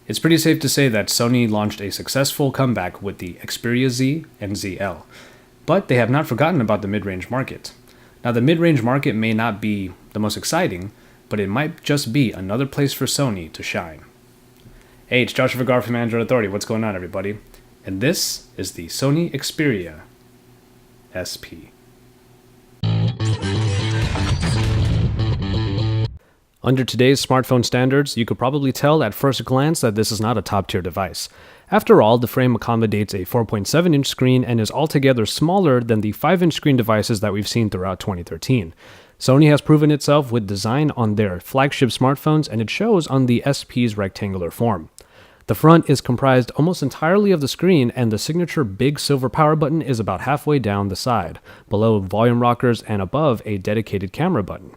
It's pretty safe to say that Sony launched a successful comeback with the Xperia Z and ZL, but they have not forgotten about the mid-range market. Now, the mid-range market may not be the most exciting, but it might just be another place for Sony to shine. Hey, it's Joshua Vergara from Android Authority. What's going on, everybody? And this is the Sony Xperia SP. Under today's smartphone standards, you could probably tell at first glance that this is not a top-tier device. After all, the frame accommodates a 4.7-inch screen and is altogether smaller than the 5-inch screen devices that we've seen throughout 2013. Sony has proven itself with design on their flagship smartphones, and it shows on the SP's rectangular form. The front is comprised almost entirely of the screen, and the signature big silver power button is about halfway down the side, below volume rockers and above a dedicated camera button.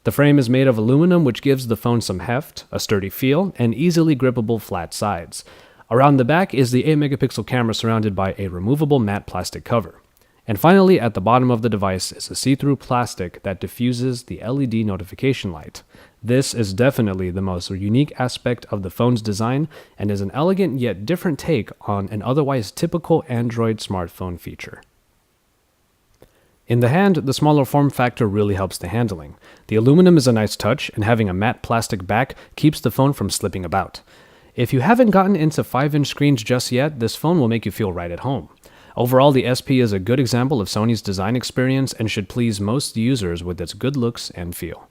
The frame is made of aluminum, which gives the phone some heft, a sturdy feel, and easily grippable flat sides. Around the back is the 8-megapixel camera surrounded by a removable matte plastic cover. And finally, at the bottom of the device is a see-through plastic that diffuses the LED notification light. This is definitely the most unique aspect of the phone's design and is an elegant yet different take on an otherwise typical Android smartphone feature. In the hand, the smaller form factor really helps the handling. The aluminum is a nice touch, and having a matte plastic back keeps the phone from slipping about. If you haven't gotten into 5-inch screens just yet, this phone will make you feel right at home. Overall, the SP is a good example of Sony's design experience and should please most users with its good looks and feel.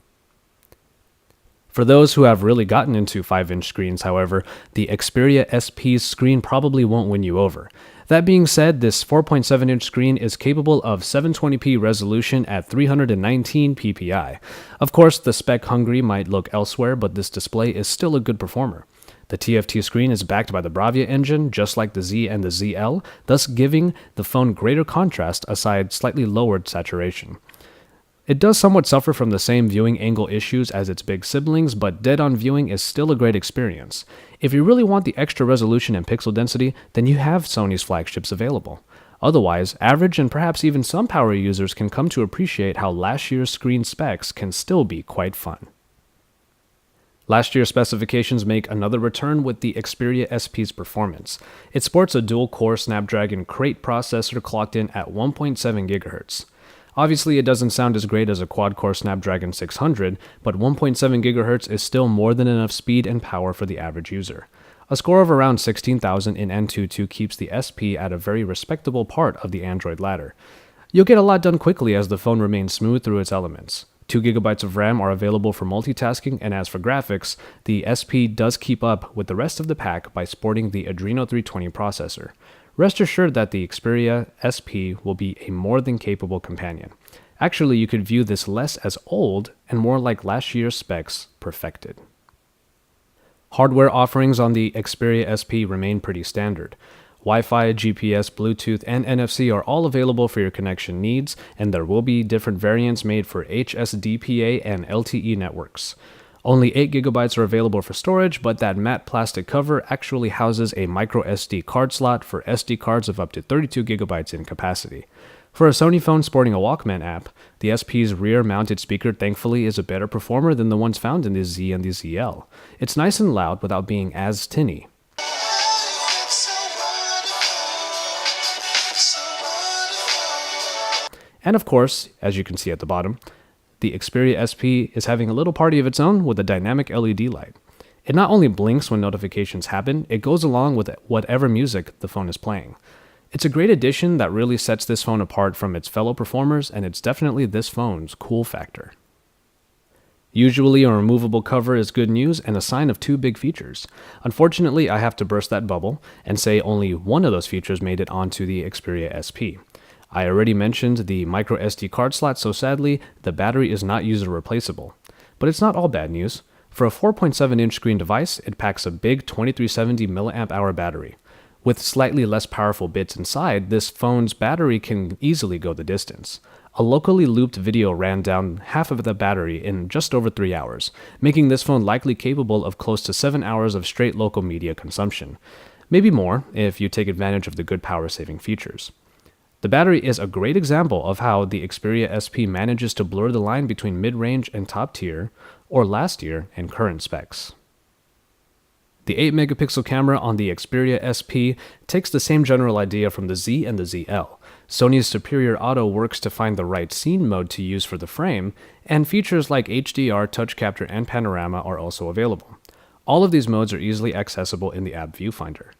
For those who have really gotten into 5-inch screens, however, the Xperia SP's screen probably won't win you over. That being said, this 4.7-inch screen is capable of 720p resolution at 319 ppi. Of course, the spec hungry might look elsewhere, but this display is still a good performer. The TFT screen is backed by the Bravia engine, just like the Z and the ZL, thus giving the phone greater contrast aside slightly lowered saturation. It does somewhat suffer from the same viewing angle issues as its big siblings, but dead-on viewing is still a great experience. If you really want the extra resolution and pixel density, then you have Sony's flagships available. Otherwise, average and perhaps even some power users can come to appreciate how last year's screen specs can still be quite fun. Last year's specifications make another return with the Xperia SP's performance. It sports a dual-core Snapdragon Crate processor clocked in at 1.7 GHz. Obviously, it doesn't sound as great as a quad-core Snapdragon 600, but 1.7 GHz is still more than enough speed and power for the average user. A score of around 16,000 in Antutu keeps the SP at a very respectable part of the Android ladder. You'll get a lot done quickly as the phone remains smooth through its elements. 2 GB of RAM are available for multitasking, and as for graphics, the SP does keep up with the rest of the pack by sporting the Adreno 320 processor. Rest assured that the Xperia SP will be a more than capable companion. Actually, you could view this less as old and more like last year's specs perfected. Hardware offerings on the Xperia SP remain pretty standard. Wi-Fi, GPS, Bluetooth, and NFC are all available for your connection needs, and there will be different variants made for HSDPA and LTE networks. Only 8 GB are available for storage, but that matte plastic cover actually houses a micro SD card slot for SD cards of up to 32 GB in capacity. For a Sony phone sporting a Walkman app, the SP's rear-mounted speaker thankfully is a better performer than the ones found in the Z and the ZL. It's nice and loud without being as tinny. And of course, as you can see at the bottom, the Xperia SP is having a little party of its own with a dynamic LED light. It not only blinks when notifications happen, it goes along with whatever music the phone is playing. It's a great addition that really sets this phone apart from its fellow performers, and it's definitely this phone's cool factor. Usually a removable cover is good news and a sign of two big features. Unfortunately, I have to burst that bubble and say only one of those features made it onto the Xperia SP. I already mentioned the micro SD card slot, so sadly, the battery is not user replaceable. But it's not all bad news. For a 4.7-inch screen device, it packs a big 2370 mAh battery. With slightly less powerful bits inside, this phone's battery can easily go the distance. A locally looped video ran down half of the battery in just over 3 hours, making this phone likely capable of close to 7 hours of straight local media consumption. Maybe more, if you take advantage of the good power-saving features. The battery is a great example of how the Xperia SP manages to blur the line between mid-range and top tier, or last year and current specs. The 8-megapixel camera on the Xperia SP takes the same general idea from the Z and the ZL. Sony's superior auto works to find the right scene mode to use for the frame, and features like HDR, touch capture, and panorama are also available. All of these modes are easily accessible in the app viewfinder.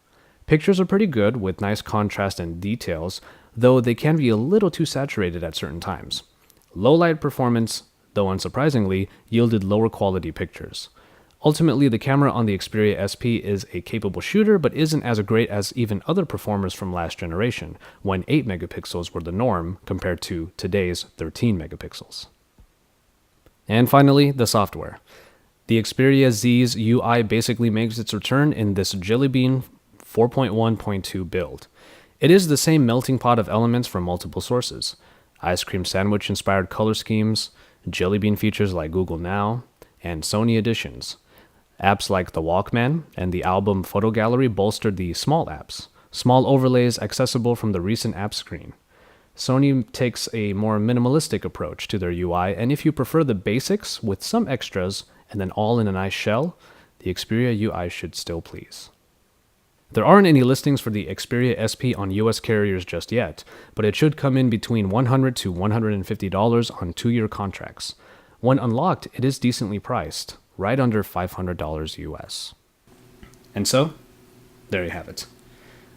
Pictures are pretty good with nice contrast and details, though they can be a little too saturated at certain times. Low light performance, though unsurprisingly, yielded lower quality pictures. Ultimately, the camera on the Xperia SP is a capable shooter, but isn't as great as even other performers from last generation, when 8 megapixels were the norm compared to today's 13 megapixels. And finally, the software. The Xperia Z's UI basically makes its return in this Jelly Bean 4.1.2 build. It is the same melting pot of elements from multiple sources. Ice cream sandwich inspired color schemes, Jelly Bean features like Google Now, and Sony additions. Apps like the Walkman and the album photo gallery bolstered the small apps, small overlays accessible from the recent app screen. Sony takes a more minimalistic approach to their UI, and if you prefer the basics with some extras and then all in a nice shell, the Xperia UI should still please. There aren't any listings for the Xperia SP on US carriers just yet, but it should come in between $100 to $150 on 2-year contracts. When unlocked, it is decently priced, right under $500 US. And so, there you have it.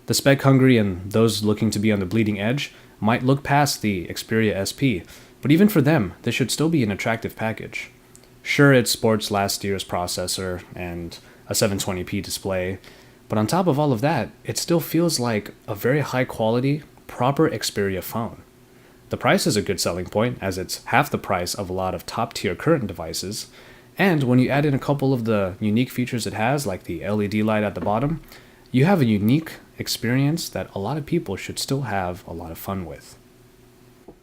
The spec-hungry and those looking to be on the bleeding edge might look past the Xperia SP, but even for them, this should still be an attractive package. Sure, it sports last year's processor and a 720p display, but on top of all of that, it still feels like a very high-quality, proper Xperia phone. The price is a good selling point, as it's half the price of a lot of top-tier current devices, and when you add in a couple of the unique features it has, like the LED light at the bottom, you have a unique experience that a lot of people should still have a lot of fun with.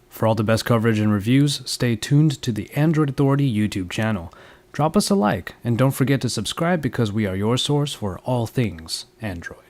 For all the best coverage and reviews, stay tuned to the Android Authority YouTube channel. Drop us a like, and don't forget to subscribe because we are your source for all things Android.